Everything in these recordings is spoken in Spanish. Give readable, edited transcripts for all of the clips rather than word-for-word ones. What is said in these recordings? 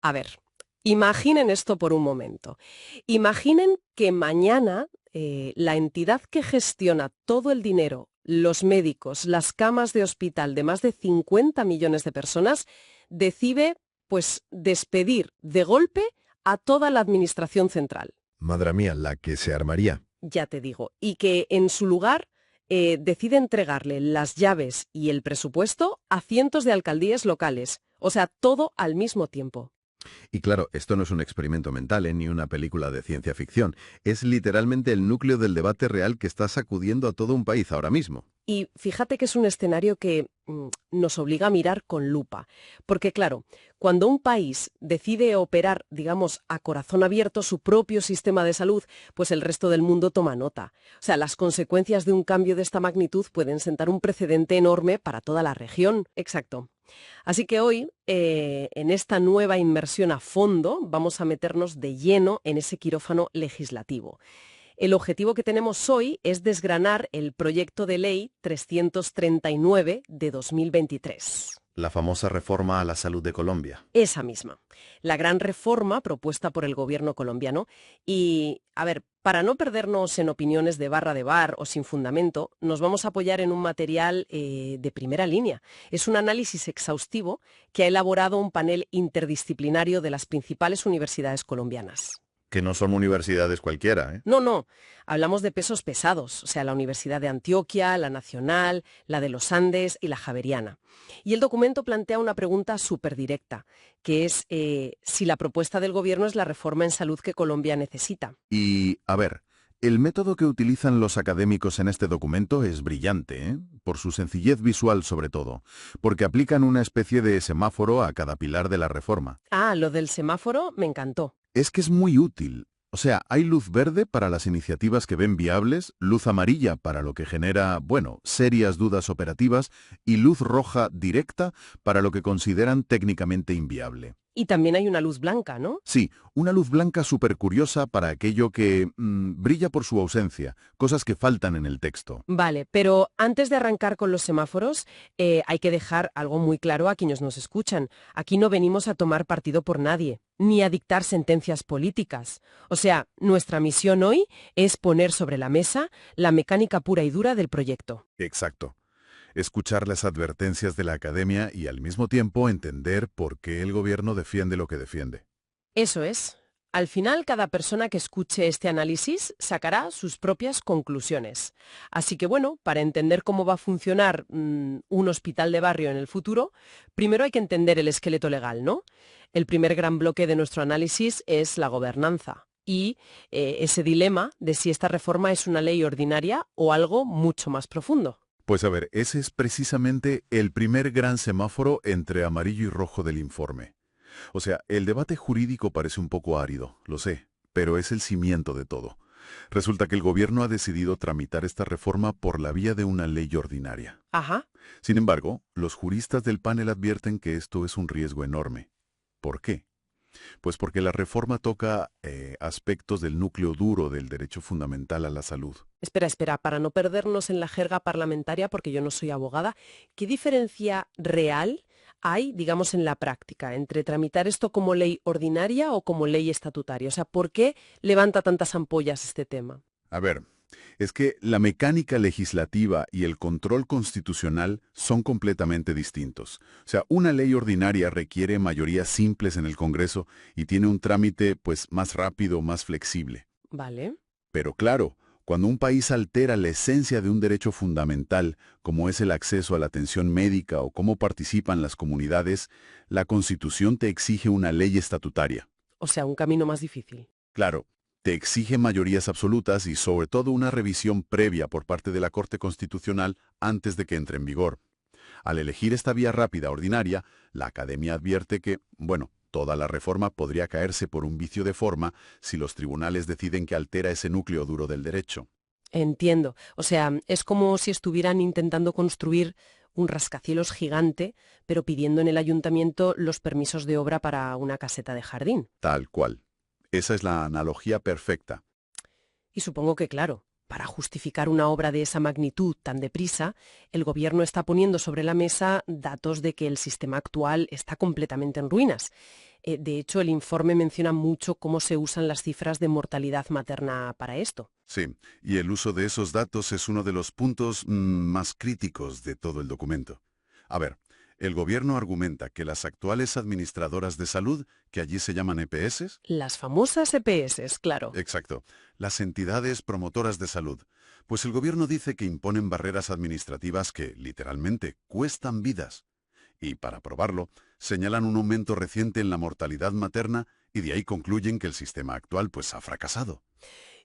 A ver, imaginen esto por un momento. Imaginen que mañana la entidad que gestiona todo el dinero, los médicos, las camas de hospital de más de 50 millones de personas, decide, pues, despedir de golpe a toda la administración central. Madre mía, la que se armaría. Ya te digo, y que en su lugar decide entregarle las llaves y el presupuesto a cientos de alcaldías locales, o sea, todo al mismo tiempo. Y claro, esto no es un experimento mental, ni una película de ciencia ficción. Es literalmente el núcleo del debate real que está sacudiendo a todo un país ahora mismo. Y fíjate que es un escenario que nos obliga a mirar con lupa, porque claro, cuando un país decide operar, digamos, a corazón abierto su propio sistema de salud, pues el resto del mundo toma nota. O sea, las consecuencias de un cambio de esta magnitud pueden sentar un precedente enorme para toda la región. Exacto. Así que hoy, en esta nueva inmersión a fondo, vamos a meternos de lleno en ese quirófano legislativo. El objetivo que tenemos hoy es desgranar el proyecto de ley 339 de 2023. La famosa reforma a la salud de Colombia. Esa misma. La gran reforma propuesta por el gobierno colombiano. Y, a ver, para no perdernos en opiniones de barra de bar o sin fundamento, nos vamos a apoyar en un material de primera línea. Es un análisis exhaustivo que ha elaborado un panel interdisciplinario de las principales universidades colombianas. Que no son universidades cualquiera, ¿eh? No, hablamos de pesos pesados, o sea, la Universidad de Antioquia, la Nacional, la de los Andes y la Javeriana. Y el documento plantea una pregunta súper directa, que es si la propuesta del gobierno es la reforma en salud que Colombia necesita. Y, a ver, el método que utilizan los académicos en este documento es brillante, ¿eh? Por su sencillez visual sobre todo, porque aplican una especie de semáforo a cada pilar de la reforma. Ah, lo del semáforo me encantó. Es que es muy útil. O sea, hay luz verde para las iniciativas que ven viables, luz amarilla para lo que genera, bueno, serias dudas operativas y luz roja directa para lo que consideran técnicamente inviable. Y también hay una luz blanca, ¿no? Sí, una luz blanca súper curiosa para aquello que brilla por su ausencia, cosas que faltan en el texto. Vale, pero antes de arrancar con los semáforos, hay que dejar algo muy claro a quienes nos escuchan. Aquí no venimos a tomar partido por nadie, ni a dictar sentencias políticas. O sea, nuestra misión hoy es poner sobre la mesa la mecánica pura y dura del proyecto. Exacto. Escuchar las advertencias de la academia y al mismo tiempo entender por qué el gobierno defiende lo que defiende. Eso es. Al final, cada persona que escuche este análisis sacará sus propias conclusiones. Así que bueno, para entender cómo va a funcionar un hospital de barrio en el futuro, primero hay que entender el esqueleto legal, ¿no? El primer gran bloque de nuestro análisis es la gobernanza y ese dilema de si esta reforma es una ley ordinaria o algo mucho más profundo. Pues a ver, ese es precisamente el primer gran semáforo entre amarillo y rojo del informe. O sea, el debate jurídico parece un poco árido, lo sé, pero es el cimiento de todo. Resulta que el gobierno ha decidido tramitar esta reforma por la vía de una ley ordinaria. Ajá. Sin embargo, los juristas del panel advierten que esto es un riesgo enorme. ¿Por qué? Pues porque la reforma toca aspectos del núcleo duro del derecho fundamental a la salud. Espera, para no perdernos en la jerga parlamentaria, porque yo no soy abogada, ¿qué diferencia real hay, digamos, en la práctica entre tramitar esto como ley ordinaria o como ley estatutaria? O sea, ¿por qué levanta tantas ampollas este tema? A ver, es que la mecánica legislativa y el control constitucional son completamente distintos. O sea, una ley ordinaria requiere mayorías simples en el Congreso y tiene un trámite, pues, más rápido, más flexible. Vale. Pero claro, cuando un país altera la esencia de un derecho fundamental, como es el acceso a la atención médica o cómo participan las comunidades, la Constitución te exige una ley estatutaria. O sea, un camino más difícil. Claro, te exige mayorías absolutas y sobre todo una revisión previa por parte de la Corte Constitucional antes de que entre en vigor. Al elegir esta vía rápida ordinaria, la Academia advierte que, bueno, toda la reforma podría caerse por un vicio de forma si los tribunales deciden que altera ese núcleo duro del derecho. Entiendo. O sea, es como si estuvieran intentando construir un rascacielos gigante, pero pidiendo en el ayuntamiento los permisos de obra para una caseta de jardín. Tal cual. Esa es la analogía perfecta. Y supongo que, claro, para justificar una obra de esa magnitud tan deprisa, el gobierno está poniendo sobre la mesa datos de que el sistema actual está completamente en ruinas. De hecho, el informe menciona mucho cómo se usan las cifras de mortalidad materna para esto. Sí, y el uso de esos datos es uno de los puntos más críticos de todo el documento. A ver, el gobierno argumenta que las actuales administradoras de salud, que allí se llaman EPS, Las famosas EPS, claro. exacto, las entidades promotoras de salud, pues el gobierno dice que imponen barreras administrativas que, literalmente, cuestan vidas. Y para probarlo, señalan un aumento reciente en la mortalidad materna y de ahí concluyen que el sistema actual pues ha fracasado.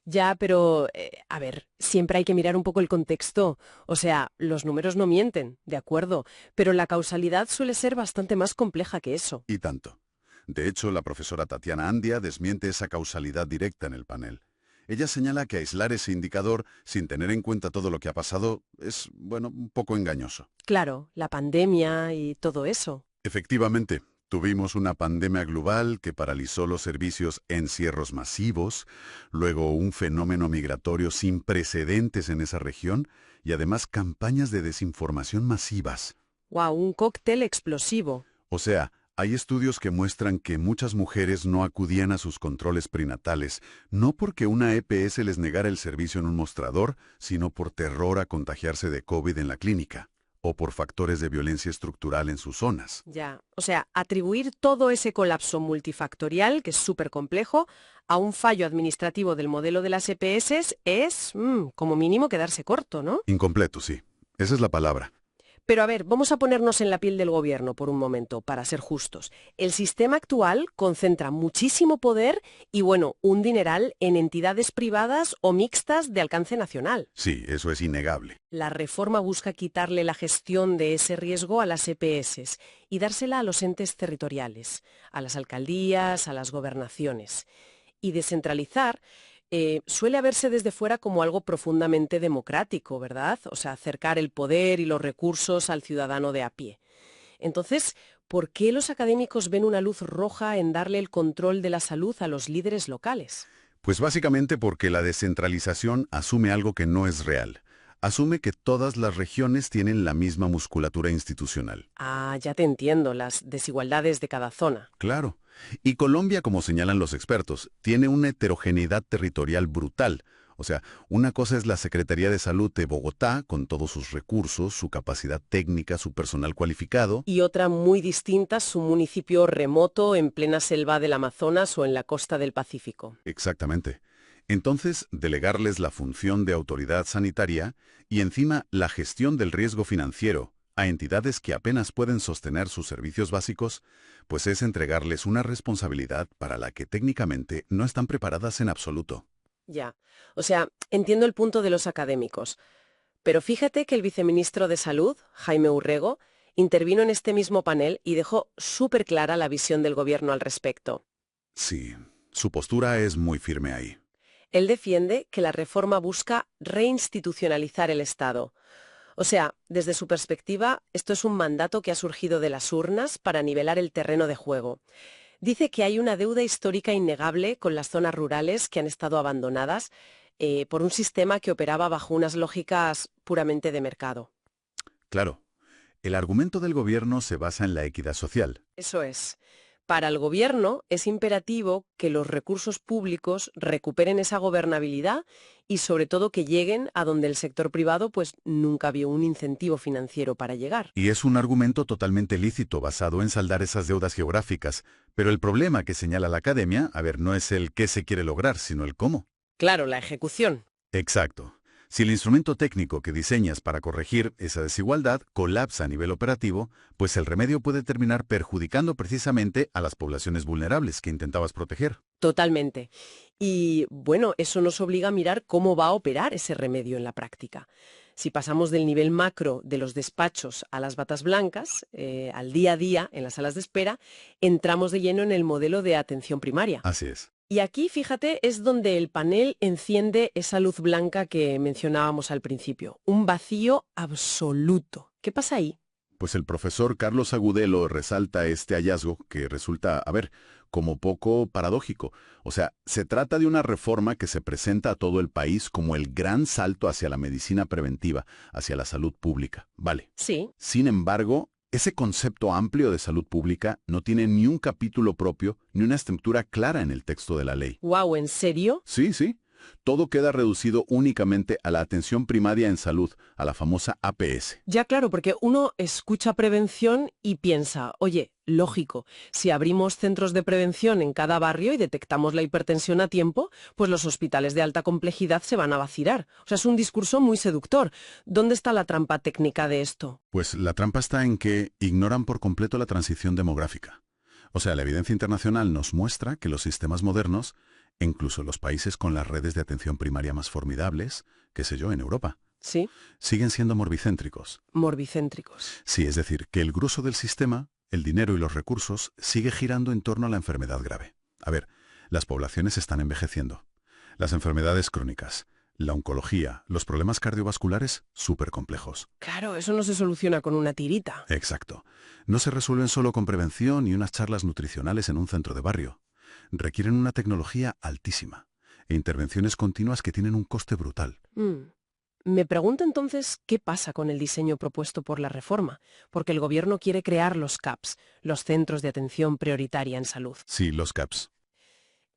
Ya, pero, a ver, siempre hay que mirar un poco el contexto. O sea, los números no mienten, de acuerdo, pero la causalidad suele ser bastante más compleja que eso. Y tanto. De hecho, la profesora Tatiana Andia desmiente esa causalidad directa en el panel. Ella señala que aislar ese indicador sin tener en cuenta todo lo que ha pasado es, bueno, un poco engañoso. Claro, la pandemia y todo eso. Efectivamente, tuvimos una pandemia global que paralizó los servicios, encierros masivos, luego un fenómeno migratorio sin precedentes en esa región y además campañas de desinformación masivas. Wow, un cóctel explosivo. O sea, hay estudios que muestran que muchas mujeres no acudían a sus controles prenatales, no porque una EPS les negara el servicio en un mostrador, sino por terror a contagiarse de COVID en la clínica, o por factores de violencia estructural en sus zonas. Ya, o sea, atribuir todo ese colapso multifactorial, que es súper complejo, a un fallo administrativo del modelo de las EPS es, como mínimo, quedarse corto, ¿no? Incompleto, sí. Esa es la palabra. Pero a ver, vamos a ponernos en la piel del gobierno por un momento, para ser justos. El sistema actual concentra muchísimo poder y, bueno, un dineral en entidades privadas o mixtas de alcance nacional. Sí, eso es innegable. La reforma busca quitarle la gestión de ese riesgo a las EPS y dársela a los entes territoriales, a las alcaldías, a las gobernaciones. Y descentralizar suele verse desde fuera como algo profundamente democrático, ¿verdad? O sea, acercar el poder y los recursos al ciudadano de a pie. Entonces, ¿por qué los académicos ven una luz roja en darle el control de la salud a los líderes locales? Pues básicamente porque la descentralización asume algo que no es real. Asume que todas las regiones tienen la misma musculatura institucional. Ah, ya te entiendo, las desigualdades de cada zona. Claro. Y Colombia, como señalan los expertos, tiene una heterogeneidad territorial brutal. O sea, una cosa es la Secretaría de Salud de Bogotá, con todos sus recursos, su capacidad técnica, su personal cualificado. Y otra muy distinta, su municipio remoto en plena selva del Amazonas o en la costa del Pacífico. Exactamente. Entonces, delegarles la función de autoridad sanitaria y encima la gestión del riesgo financiero a entidades que apenas pueden sostener sus servicios básicos, pues es entregarles una responsabilidad para la que técnicamente no están preparadas en absoluto. Ya, o sea, entiendo el punto de los académicos, pero fíjate que el viceministro de Salud, Jaime Urrego, intervino en este mismo panel y dejó súper clara la visión del gobierno al respecto. Sí, su postura es muy firme ahí. Él defiende que la reforma busca reinstitucionalizar el Estado. O sea, desde su perspectiva, esto es un mandato que ha surgido de las urnas para nivelar el terreno de juego. Dice que hay una deuda histórica innegable con las zonas rurales que han estado abandonadas por un sistema que operaba bajo unas lógicas puramente de mercado. Claro, el argumento del gobierno se basa en la equidad social. Eso es. Para el gobierno es imperativo que los recursos públicos recuperen esa gobernabilidad y sobre todo que lleguen a donde el sector privado pues nunca vio un incentivo financiero para llegar. Y es un argumento totalmente lícito basado en saldar esas deudas geográficas. Pero el problema que señala la academia, no es el qué se quiere lograr, sino el cómo. Claro, la ejecución. Exacto. Si el instrumento técnico que diseñas para corregir esa desigualdad colapsa a nivel operativo, pues el remedio puede terminar perjudicando precisamente a las poblaciones vulnerables que intentabas proteger. Totalmente. Y bueno, eso nos obliga a mirar cómo va a operar ese remedio en la práctica. Si pasamos del nivel macro de los despachos a las batas blancas, al día a día en las salas de espera, entramos de lleno en el modelo de atención primaria. Así es. Y aquí, fíjate, es donde el panel enciende esa luz blanca que mencionábamos al principio. Un vacío absoluto. ¿Qué pasa ahí? Pues el profesor Carlos Agudelo resalta este hallazgo que resulta, como poco paradójico. O sea, se trata de una reforma que se presenta a todo el país como el gran salto hacia la medicina preventiva, hacia la salud pública. Vale. Sí. Sin embargo, Ese concepto amplio de salud pública no tiene ni un capítulo propio ni una estructura clara en el texto de la ley. Wow, ¿en serio? Sí, sí. Todo queda reducido únicamente a la atención primaria en salud, a la famosa APS. Ya claro, porque uno escucha prevención y piensa, oye, lógico, si abrimos centros de prevención en cada barrio y detectamos la hipertensión a tiempo, pues los hospitales de alta complejidad se van a vaciar. O sea, es un discurso muy seductor. ¿Dónde está la trampa técnica de esto? Pues la trampa está en que ignoran por completo la transición demográfica. O sea, la evidencia internacional nos muestra que los sistemas modernos, incluso los países con las redes de atención primaria más formidables, qué sé yo, en Europa, Sí, siguen siendo morbicéntricos. morbicéntricos. Sí, es decir, que el grueso del sistema, el dinero y los recursos, sigue girando en torno a la enfermedad grave. A ver, las poblaciones están envejeciendo. Las enfermedades crónicas, la oncología, los problemas cardiovasculares, súper complejos. Claro, eso no se soluciona con una tirita. Exacto. No se resuelven solo con prevención y unas charlas nutricionales en un centro de barrio. Requieren una tecnología altísima e intervenciones continuas que tienen un coste brutal. Me pregunto entonces qué pasa con el diseño propuesto por la reforma, porque el gobierno quiere crear los CAPs, los Centros de Atención Prioritaria en Salud. Sí, los CAPS.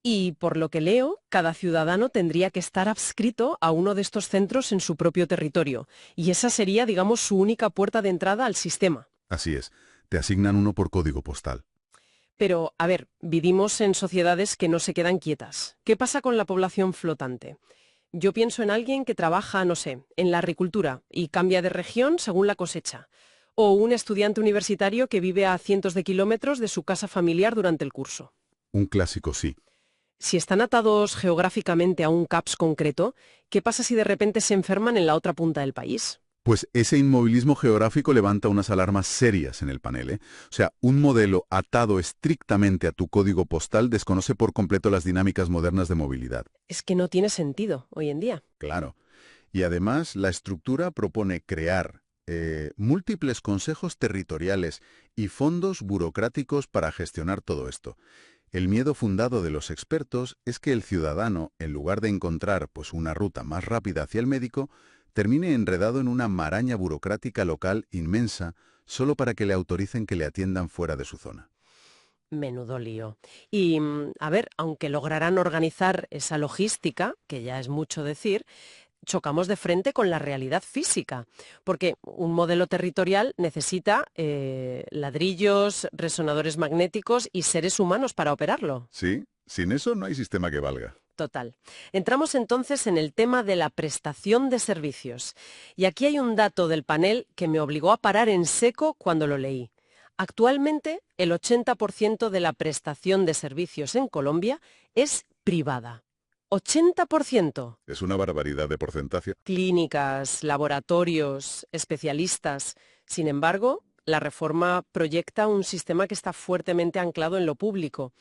Y por lo que leo, cada ciudadano tendría que estar adscrito a uno de estos centros en su propio territorio, y esa sería, digamos, su única puerta de entrada al sistema. Así es. Te asignan uno por código postal. Pero, a ver, vivimos en sociedades que no se quedan quietas. ¿Qué pasa con la población flotante? Yo pienso en alguien que trabaja, no sé, en la agricultura y cambia de región según la cosecha. O un estudiante universitario que vive a cientos de kilómetros de su casa familiar durante el curso. Un clásico, sí. Si están atados geográficamente a un CAPS concreto, ¿qué pasa si de repente se enferman en la otra punta del país? Pues ese inmovilismo geográfico levanta unas alarmas serias en el panel, ¿eh? O sea, un modelo atado estrictamente a tu código postal desconoce por completo las dinámicas modernas de movilidad. Es que no tiene sentido hoy en día. Claro. Y además, la estructura propone crear múltiples consejos territoriales y fondos burocráticos para gestionar todo esto. El miedo fundado de los expertos es que el ciudadano, en lugar de encontrar pues, una ruta más rápida hacia el médico, termine enredado en una maraña burocrática local inmensa solo para que le autoricen que le atiendan fuera de su zona. Menudo lío. Y, a ver, aunque lograran organizar esa logística, que ya es mucho decir, chocamos de frente con la realidad física, porque un modelo territorial necesita ladrillos, resonadores magnéticos y seres humanos para operarlo. Sí, sin eso no hay sistema que valga. Total. Entramos entonces en el tema de la prestación de servicios. Y aquí hay un dato del panel que me obligó a parar en seco cuando lo leí. Actualmente, el 80% de la prestación de servicios en Colombia es privada. 80%. Es una barbaridad de porcentaje. Clínicas, laboratorios, especialistas. Sin embargo, la reforma proyecta un sistema que está fuertemente anclado en lo público.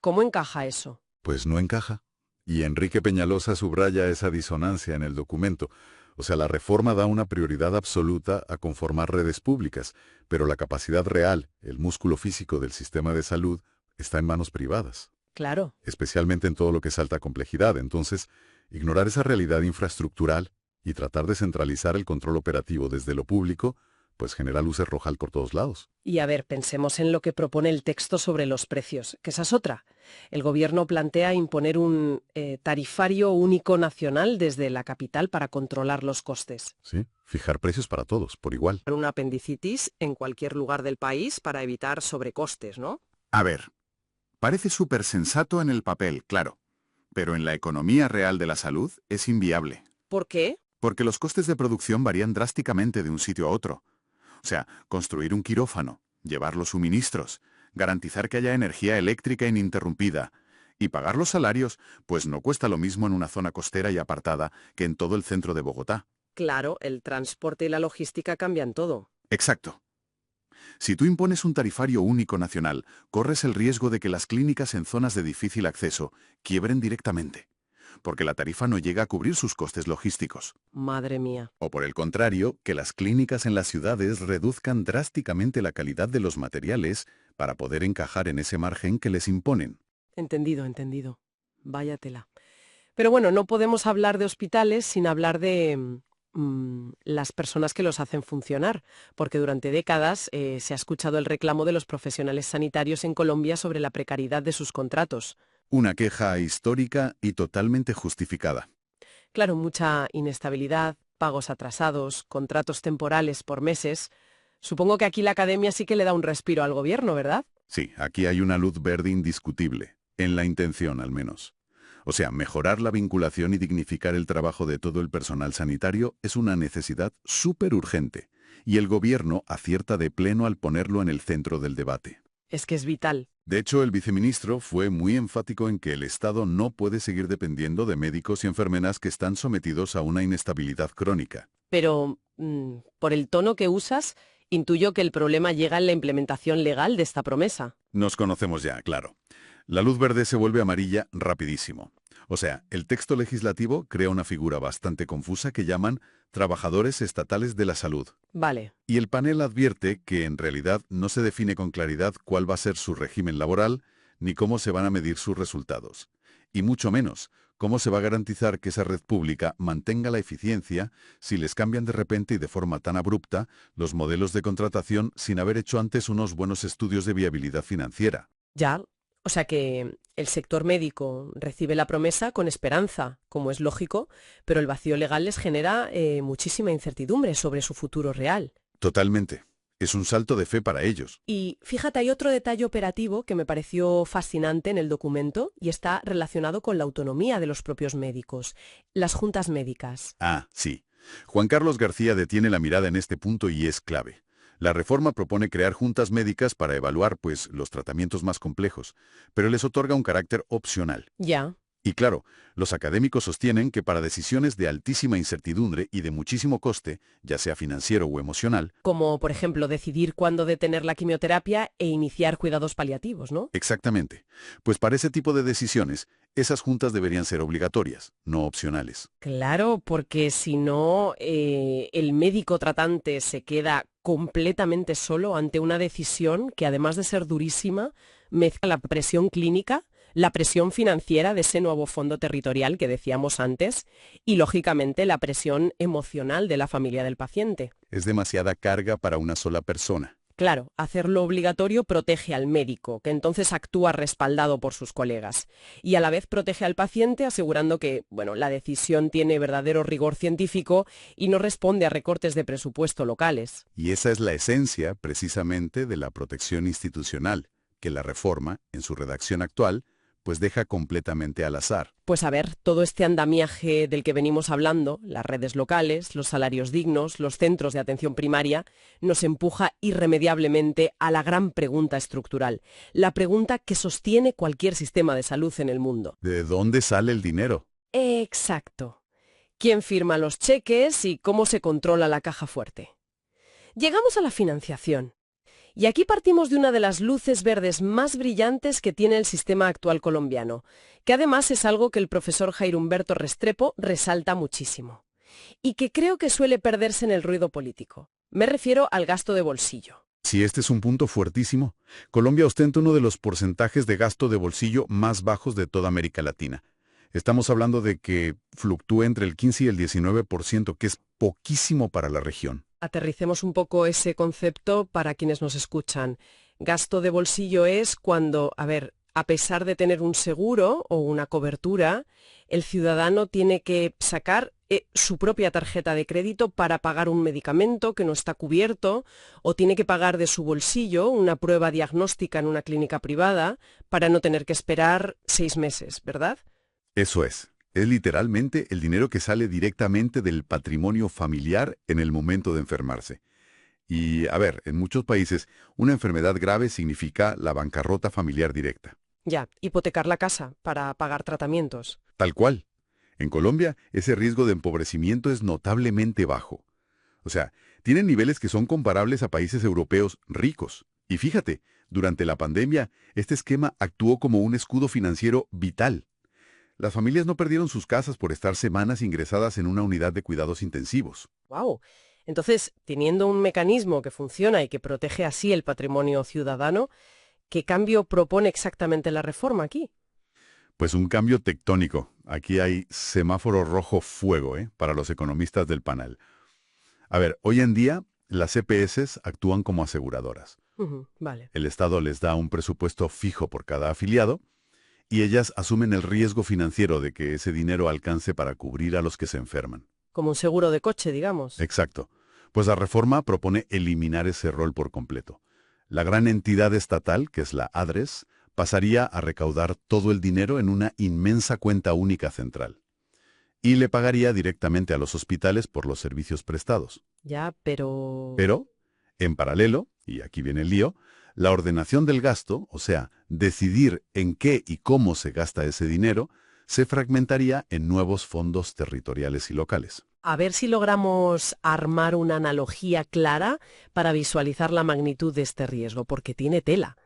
¿Cómo encaja eso? Pues no encaja. Y Enrique Peñalosa subraya esa disonancia en el documento. O sea, la reforma da una prioridad absoluta a conformar redes públicas, pero la capacidad real, el músculo físico del sistema de salud, está en manos privadas. Claro. Especialmente en todo lo que es alta complejidad. Entonces, ignorar esa realidad infraestructural y tratar de centralizar el control operativo desde lo público, pues genera luces rojas por todos lados. Y a ver, pensemos en lo que propone el texto sobre los precios, que esa es otra. El gobierno plantea imponer un tarifario único nacional desde la capital para controlar los costes. Sí, fijar precios para todos, por igual. Una apendicitis en cualquier lugar del país para evitar sobrecostes, ¿no? A ver, parece súper sensato en el papel, claro, pero en la economía real de la salud es inviable. ¿Por qué? Porque los costes de producción varían drásticamente de un sitio a otro. O sea, construir un quirófano, llevar los suministros, garantizar que haya energía eléctrica ininterrumpida y pagar los salarios, pues no cuesta lo mismo en una zona costera y apartada que en todo el centro de Bogotá. Claro, el transporte y la logística cambian todo. Exacto. Si tú impones un tarifario único nacional, corres el riesgo de que las clínicas en zonas de difícil acceso quiebren directamente, porque la tarifa no llega a cubrir sus costes logísticos. Madre mía. O por el contrario, que las clínicas en las ciudades reduzcan drásticamente la calidad de los materiales para poder encajar en ese margen que les imponen. Entendido, entendido. Vaya tela. Pero bueno, no podemos hablar de hospitales sin hablar de las personas que los hacen funcionar, porque durante décadas se ha escuchado el reclamo de los profesionales sanitarios en Colombia sobre la precariedad de sus contratos. Una queja histórica y totalmente justificada. Claro, mucha inestabilidad, pagos atrasados, contratos temporales por meses. Supongo que aquí la academia sí que le da un respiro al gobierno, ¿verdad? Sí, aquí hay una luz verde indiscutible, en la intención al menos. O sea, mejorar la vinculación y dignificar el trabajo de todo el personal sanitario es una necesidad súper urgente, y el gobierno acierta de pleno al ponerlo en el centro del debate. Es que es vital. De hecho, el viceministro fue muy enfático en que el Estado no puede seguir dependiendo de médicos y enfermeras que están sometidos a una inestabilidad crónica. Pero, por el tono que usas, intuyo que el problema llega en la implementación legal de esta promesa. Nos conocemos ya, claro. La luz verde se vuelve amarilla rapidísimo. O sea, el texto legislativo crea una figura bastante confusa que llaman trabajadores estatales de la salud. Vale. Y el panel advierte que en realidad no se define con claridad cuál va a ser su régimen laboral, ni cómo se van a medir sus resultados. Y mucho menos, cómo se va a garantizar que esa red pública mantenga la eficiencia si les cambian de repente y de forma tan abrupta los modelos de contratación sin haber hecho antes unos buenos estudios de viabilidad financiera. Ya. O sea que el sector médico recibe la promesa con esperanza, como es lógico, pero el vacío legal les genera muchísima incertidumbre sobre su futuro real. Totalmente. Es un salto de fe para ellos. Y fíjate, hay otro detalle operativo que me pareció fascinante en el documento y está relacionado con la autonomía de los propios médicos, las juntas médicas. Ah, sí. Juan Carlos García detiene la mirada en este punto y es clave. La reforma propone crear juntas médicas para evaluar, los tratamientos más complejos, pero les otorga un carácter opcional. Ya. Y claro, los académicos sostienen que para decisiones de altísima incertidumbre y de muchísimo coste, ya sea financiero o emocional, Como, por ejemplo, decidir cuándo detener la quimioterapia e iniciar cuidados paliativos, ¿no? exactamente, pues para ese tipo de decisiones, esas juntas deberían ser obligatorias, no opcionales. Claro, porque si no, el médico tratante se queda completamente solo ante una decisión que, además de ser durísima, mezcla la presión clínica, la presión financiera de ese nuevo fondo territorial que decíamos antes y, lógicamente, la presión emocional de la familia del paciente. Es demasiada carga para una sola persona. Claro, hacerlo obligatorio protege al médico, que entonces actúa respaldado por sus colegas, y a la vez protege al paciente asegurando que, la decisión tiene verdadero rigor científico y no responde a recortes de presupuesto locales. Y esa es la esencia, precisamente, de la protección institucional, que la reforma, en su redacción actual, deja completamente al azar. Pues a ver, todo este andamiaje del que venimos hablando, las redes locales, los salarios dignos, los centros de atención primaria, nos empuja irremediablemente a la gran pregunta estructural, la pregunta que sostiene cualquier sistema de salud en el mundo. ¿De dónde sale el dinero? Exacto. ¿Quién firma los cheques y cómo se controla la caja fuerte? Llegamos a la financiación. Y aquí partimos de una de las luces verdes más brillantes que tiene el sistema actual colombiano, que además es algo que el profesor Jairo Humberto Restrepo resalta muchísimo, y que creo que suele perderse en el ruido político. Me refiero al gasto de bolsillo. Sí, este es un punto fuertísimo. Colombia ostenta uno de los porcentajes de gasto de bolsillo más bajos de toda América Latina. Estamos hablando de que fluctúa entre el 15 y el 19%, que es poquísimo para la región. Aterricemos un poco ese concepto para quienes nos escuchan. Gasto de bolsillo es cuando, a pesar de tener un seguro o una cobertura, el ciudadano tiene que sacar su propia tarjeta de crédito para pagar un medicamento que no está cubierto o tiene que pagar de su bolsillo una prueba diagnóstica en una clínica privada para no tener que esperar 6 meses, ¿verdad? Eso es. Es literalmente el dinero que sale directamente del patrimonio familiar en el momento de enfermarse. Y, en muchos países, una enfermedad grave significa la bancarrota familiar directa. Ya, hipotecar la casa para pagar tratamientos. Tal cual. En Colombia, ese riesgo de empobrecimiento es notablemente bajo. O sea, tienen niveles que son comparables a países europeos ricos. Y fíjate, durante la pandemia, este esquema actuó como un escudo financiero vital. Las familias no perdieron sus casas por estar semanas ingresadas en una unidad de cuidados intensivos. ¡Wow! Entonces, teniendo un mecanismo que funciona y que protege así el patrimonio ciudadano, ¿qué cambio propone exactamente la reforma aquí? Pues un cambio tectónico, aquí hay semáforo rojo fuego, para los economistas del panel. A ver, hoy en día las EPS actúan como aseguradoras. Vale. El Estado les da un presupuesto fijo por cada afiliado y ellas asumen el riesgo financiero de que ese dinero alcance para cubrir a los que se enferman. Como un seguro de coche, digamos. Exacto. Pues la reforma propone eliminar ese rol por completo. La gran entidad estatal, que es la ADRES, pasaría a recaudar todo el dinero en una inmensa cuenta única central. Y le pagaría directamente a los hospitales por los servicios prestados. Ya, pero... Pero, en paralelo, y aquí viene el lío, la ordenación del gasto, o sea, decidir en qué y cómo se gasta ese dinero, se fragmentaría en nuevos fondos territoriales y locales. A ver si logramos armar una analogía clara para visualizar la magnitud de este riesgo, porque tiene tela.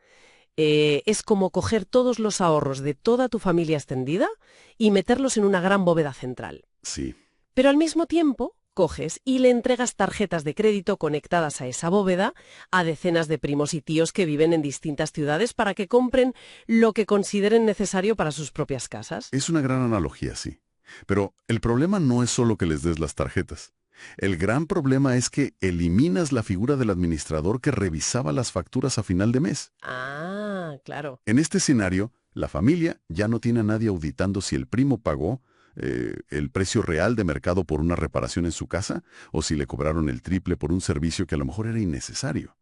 Es como coger todos los ahorros de toda tu familia extendida y meterlos en una gran bóveda central. Sí. Pero al mismo tiempo, coges y le entregas tarjetas de crédito conectadas a esa bóveda a decenas de primos y tíos que viven en distintas ciudades para que compren lo que consideren necesario para sus propias casas. Es una gran analogía, sí. Pero el problema no es solo que les des las tarjetas. El gran problema es que eliminas la figura del administrador que revisaba las facturas a final de mes. Ah, claro. En este escenario, la familia ya no tiene a nadie auditando si el primo pagó el precio real de mercado por una reparación en su casa o si le cobraron el triple por un servicio que a lo mejor era innecesario.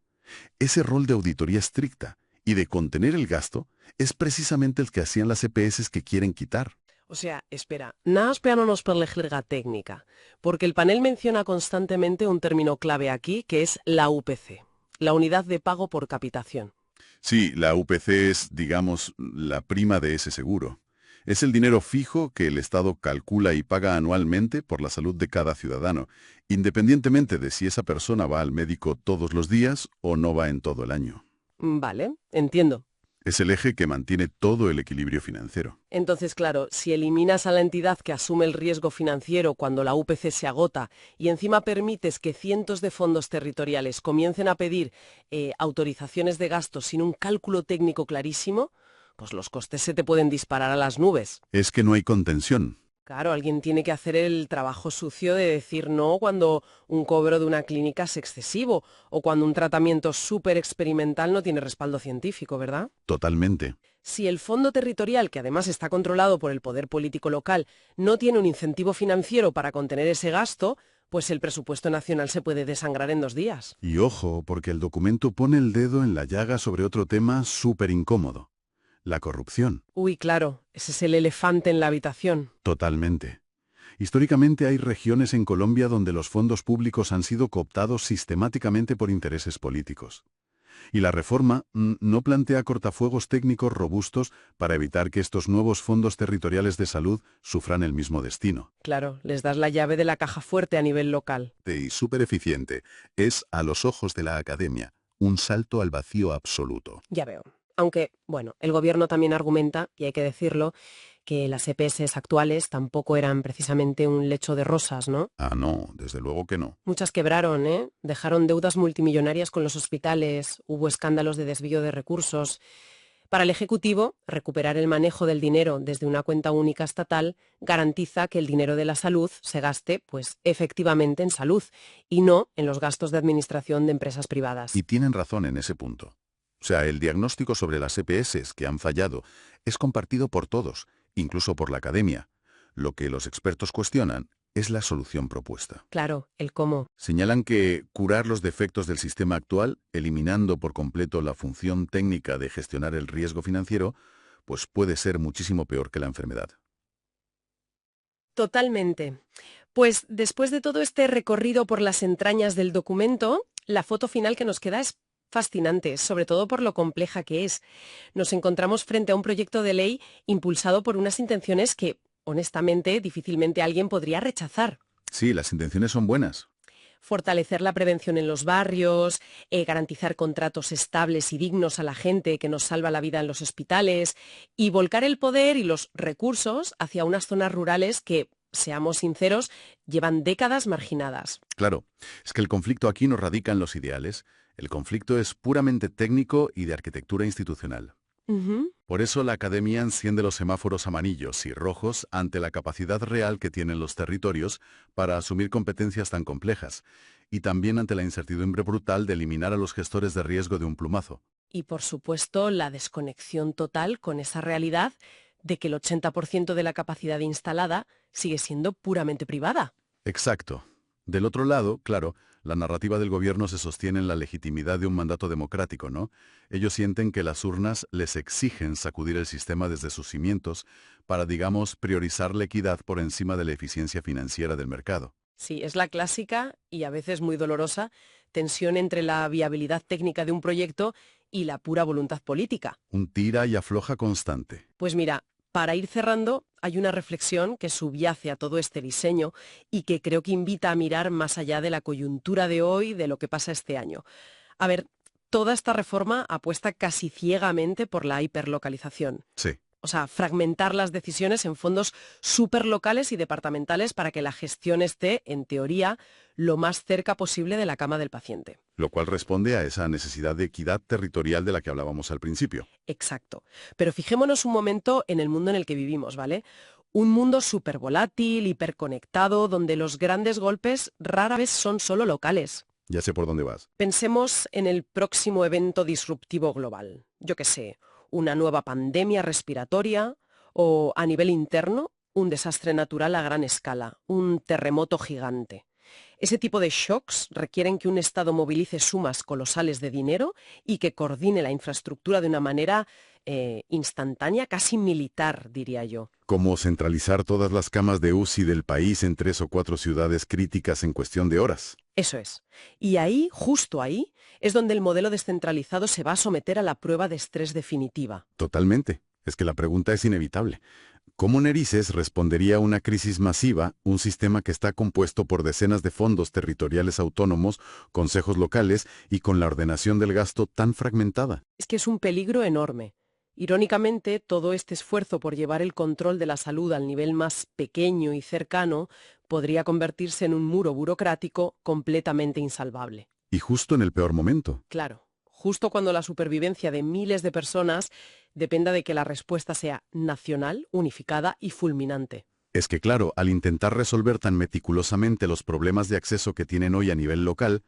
Ese rol de auditoría estricta y de contener el gasto es precisamente el que hacían las EPS que quieren quitar. O sea, espera, no per la técnica, porque el panel menciona constantemente un término clave aquí, que es la UPC, la unidad de pago por capitación. Sí, la UPC es, digamos, la prima de ese seguro. Es el dinero fijo que el Estado calcula y paga anualmente por la salud de cada ciudadano, independientemente de si esa persona va al médico todos los días o no va en todo el año. Vale, entiendo. Es el eje que mantiene todo el equilibrio financiero. Entonces, claro, si eliminas a la entidad que asume el riesgo financiero cuando la UPC se agota y encima permites que cientos de fondos territoriales comiencen a pedir autorizaciones de gasto sin un cálculo técnico clarísimo, pues los costes se te pueden disparar a las nubes. Es que no hay contención. Claro, alguien tiene que hacer el trabajo sucio de decir no cuando un cobro de una clínica es excesivo o cuando un tratamiento súper experimental no tiene respaldo científico, ¿verdad? Totalmente. Si el fondo territorial, que además está controlado por el poder político local, no tiene un incentivo financiero para contener ese gasto, pues el presupuesto nacional se puede desangrar en 2 días. Y ojo, porque el documento pone el dedo en la llaga sobre otro tema súper incómodo. La corrupción. Uy, claro, ese es el elefante en la habitación. Totalmente. Históricamente hay regiones en Colombia donde los fondos públicos han sido cooptados sistemáticamente por intereses políticos. Y la reforma no plantea cortafuegos técnicos robustos para evitar que estos nuevos fondos territoriales de salud sufran el mismo destino. Claro, les das la llave de la caja fuerte a nivel local. Y súper eficiente. Es, a los ojos de la academia, un salto al vacío absoluto. Ya veo. Aunque, bueno, el gobierno también argumenta, y hay que decirlo, que las EPS actuales tampoco eran precisamente un lecho de rosas, ¿no? Ah, no, desde luego que no. Muchas quebraron, ¿eh? Dejaron deudas multimillonarias con los hospitales, hubo escándalos de desvío de recursos. Para el Ejecutivo, recuperar el manejo del dinero desde una cuenta única estatal garantiza que el dinero de la salud se gaste, pues, efectivamente en salud y no en los gastos de administración de empresas privadas. Y tienen razón en ese punto. O sea, el diagnóstico sobre las EPS que han fallado es compartido por todos, incluso por la academia. Lo que los expertos cuestionan es la solución propuesta. Claro, el cómo. Señalan que curar los defectos del sistema actual, eliminando por completo la función técnica de gestionar el riesgo financiero, pues puede ser muchísimo peor que la enfermedad. Totalmente. Pues después de todo este recorrido por las entrañas del documento, la foto final que nos queda es fascinante, sobre todo por lo compleja que es. Nos encontramos frente a un proyecto de ley impulsado por unas intenciones que, honestamente, difícilmente alguien podría rechazar. Sí, las intenciones son buenas. Fortalecer la prevención en los barrios, garantizar contratos estables y dignos a la gente que nos salva la vida en los hospitales y volcar el poder y los recursos hacia unas zonas rurales que, seamos sinceros, llevan décadas marginadas. Claro, es que el conflicto aquí no radica en los ideales. El conflicto es puramente técnico y de arquitectura institucional. Ujú. Por eso la academia enciende los semáforos amarillos y rojos ante la capacidad real que tienen los territorios para asumir competencias tan complejas, y también ante la incertidumbre brutal de eliminar a los gestores de riesgo de un plumazo. Y por supuesto la desconexión total con esa realidad de que el 80% de la capacidad instalada sigue siendo puramente privada. Exacto. Del otro lado, claro, la narrativa del gobierno se sostiene en la legitimidad de un mandato democrático, ¿no? Ellos sienten que las urnas les exigen sacudir el sistema desde sus cimientos para, digamos, priorizar la equidad por encima de la eficiencia financiera del mercado. Sí, es la clásica y a veces muy dolorosa tensión entre la viabilidad técnica de un proyecto y la pura voluntad política. Un tira y afloja constante. Pues mira, para ir cerrando, hay una reflexión que subyace a todo este diseño y que creo que invita a mirar más allá de la coyuntura de hoy, de lo que pasa este año. A ver, toda esta reforma apuesta casi ciegamente por la hiperlocalización. Sí. O sea, fragmentar las decisiones en fondos superlocales y departamentales para que la gestión esté, en teoría, lo más cerca posible de la cama del paciente. Lo cual responde a esa necesidad de equidad territorial de la que hablábamos al principio. Exacto. Pero fijémonos un momento en el mundo en el que vivimos, ¿vale? Un mundo súper volátil, hiperconectado, donde los grandes golpes rara vez son solo locales. Ya sé por dónde vas. Pensemos en el próximo evento disruptivo global. Yo qué sé, una nueva pandemia respiratoria o, a nivel interno, un desastre natural a gran escala, un terremoto gigante. Ese tipo de shocks requieren que un Estado movilice sumas colosales de dinero y que coordine la infraestructura de una manera instantánea, casi militar, diría yo. Como centralizar todas las camas de UCI del país en 3 o 4 ciudades críticas en cuestión de horas. Eso es. Y ahí, justo ahí, es donde el modelo descentralizado se va a someter a la prueba de estrés definitiva. Totalmente. Es que la pregunta es inevitable. ¿Cómo narices respondería a una crisis masiva un sistema que está compuesto por decenas de fondos territoriales autónomos, consejos locales y con la ordenación del gasto tan fragmentada? Es que es un peligro enorme. Irónicamente, todo este esfuerzo por llevar el control de la salud al nivel más pequeño y cercano podría convertirse en un muro burocrático completamente insalvable. Y justo en el peor momento. Claro, justo cuando la supervivencia de miles de personas dependa de que la respuesta sea nacional, unificada y fulminante. Es que claro, al intentar resolver tan meticulosamente los problemas de acceso que tienen hoy a nivel local,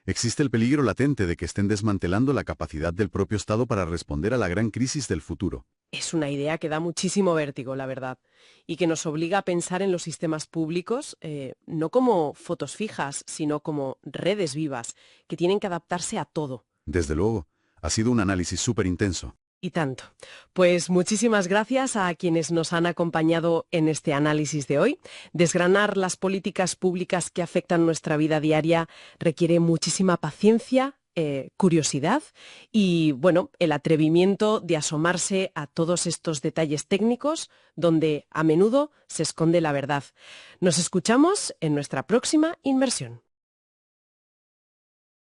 existe el peligro latente de que estén desmantelando la capacidad del propio Estado para responder a la gran crisis del futuro. Es una idea que da muchísimo vértigo, la verdad, y que nos obliga a pensar en los sistemas públicos no como fotos fijas, sino como redes vivas, que tienen que adaptarse a todo. Desde luego, ha sido un análisis súper intenso. Y tanto. Pues muchísimas gracias a quienes nos han acompañado en este análisis de hoy. Desgranar las políticas públicas que afectan nuestra vida diaria requiere muchísima paciencia, curiosidad y, bueno, el atrevimiento de asomarse a todos estos detalles técnicos donde a menudo se esconde la verdad. Nos escuchamos en nuestra próxima inmersión.